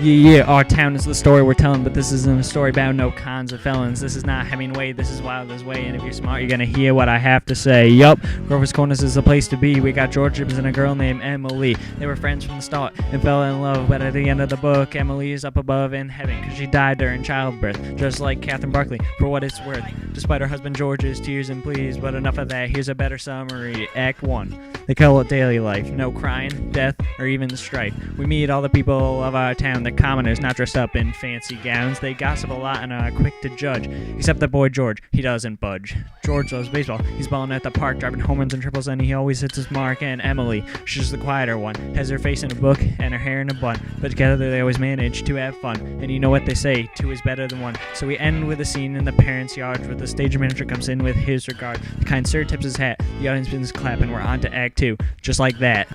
Yeah, our town is the story we're telling, but this isn't a story about no cons or felons. This is not Hemingway, this is Wilder's way, and if you're smart, you're gonna hear what I have to say. Yup, Grover's Corners is the place to be. We got George Gibbs and a girl named Emily. They were friends from the start and fell in love, but at the end of the book, Emily is up above in heaven because she died during childbirth, just like Catherine Barkley, for what it's worth. Despite her husband George's tears and pleas, but enough of that, here's a better summary. Act 1. They call it daily life. No crying, death, or even strife. We meet all the people of our town, the commoners, not dressed up in fancy gowns. They gossip a lot and are quick to judge. Except the boy George. He doesn't budge. George loves baseball. He's balling at the park, driving home runs and triples, and he always hits his mark. And Emily, she's the quieter one. Has her face in a book and her hair in a bun. But together they always manage to have fun. And you know what they say, two is better than one. So we end with a scene in the parents' yard where the stage manager comes in with his regard. The kind sir tips his hat. The audience begins clapping. We're on to Act 2. Just like that.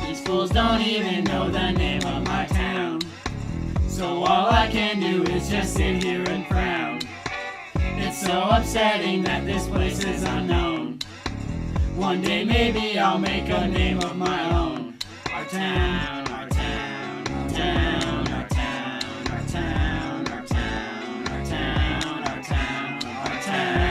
These fools don't even know the name of my town. So all I can do is just sit here and frown. It's so upsetting that this place is unknown. One day maybe I'll make a name of my own. Our town, our town, our town, our town, our town, our town, our town, our town, our town.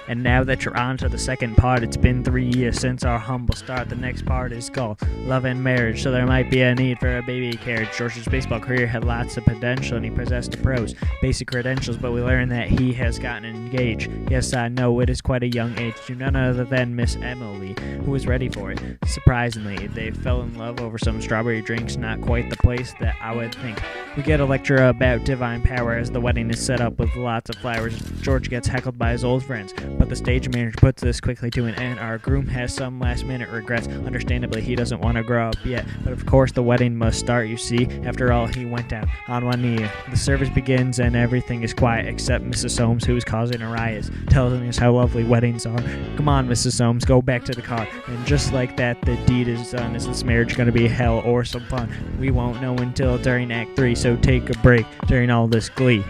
And now that you're on to the second part, it's been 3 years since our humble start. The next part is called Love and Marriage, so there might be a need for a baby carriage. George's baseball career had lots of potential, and he possessed the pros, basic credentials, but we learned that he has gotten engaged. Yes, I know, it is quite a young age to none other than Miss Emily, who was ready for it. Surprisingly, they fell in love over some strawberry drinks, not quite the place that I would think. We get a lecture about divine power as the wedding is set up with lots of flowers. George gets heckled by his old friends, but the stage manager puts this quickly to an end. Our groom has some last-minute regrets. Understandably, he doesn't want to grow up yet, but of course the wedding must start, you see. After all, he went down on one knee. The service begins and everything is quiet except Mrs. Soames, who is causing a riot, telling us how lovely weddings are. Come on, Mrs. Soames, go back to the car. And just like that, the deed is done. Is this marriage going to be hell or some fun? We won't know until during Act 3, so take a break during all this glee.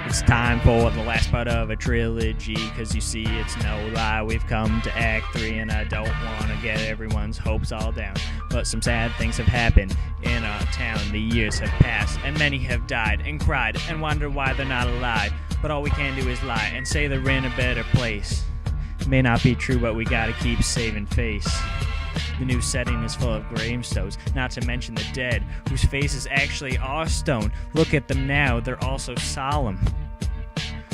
It's time for the last part of a trilogy, cause you see it's no lie, we've come to Act 3 and I don't want to get everyone's hopes all down. But some sad things have happened in our town, the years have passed and many have died and cried and wondered why they're not alive. But all we can do is lie and say they're in a better place. It may not be true, but we gotta keep saving face. The new setting is full of gravestones, not to mention the dead, whose faces actually are stone. Look at them now, they're all so solemn.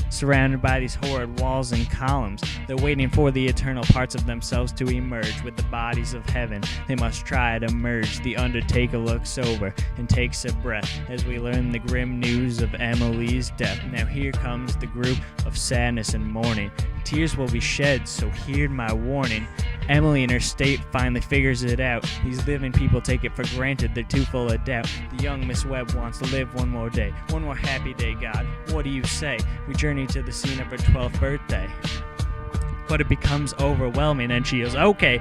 Surrounded by these horrid walls and columns, they're waiting for the eternal parts of themselves to emerge. With the bodies of heaven, they must try to merge. The undertaker looks over and takes a breath as we learn the grim news of Emily's death. Now here comes the group of sadness and mourning. Tears will be shed, so hear my warning. Emily in her state finally figures it out. These living people take it for granted, they're too full of doubt. The young Miss Webb wants to live one more day, one more happy day, God. What do you say? We journey to the scene of her 12th birthday. But it becomes overwhelming and she yells, okay,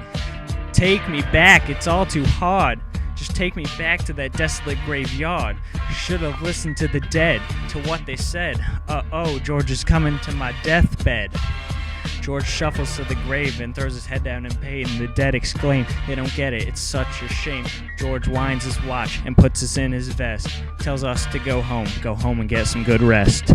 take me back, it's all too hard. Just take me back to that desolate graveyard. Should have listened to the dead, to what they said. Uh-oh, George is coming to my deathbed. George shuffles to the grave and throws his head down in pain. The dead exclaim, they don't get it, it's such a shame. George winds his watch and puts us in his vest. Tells us to go home and get some good rest.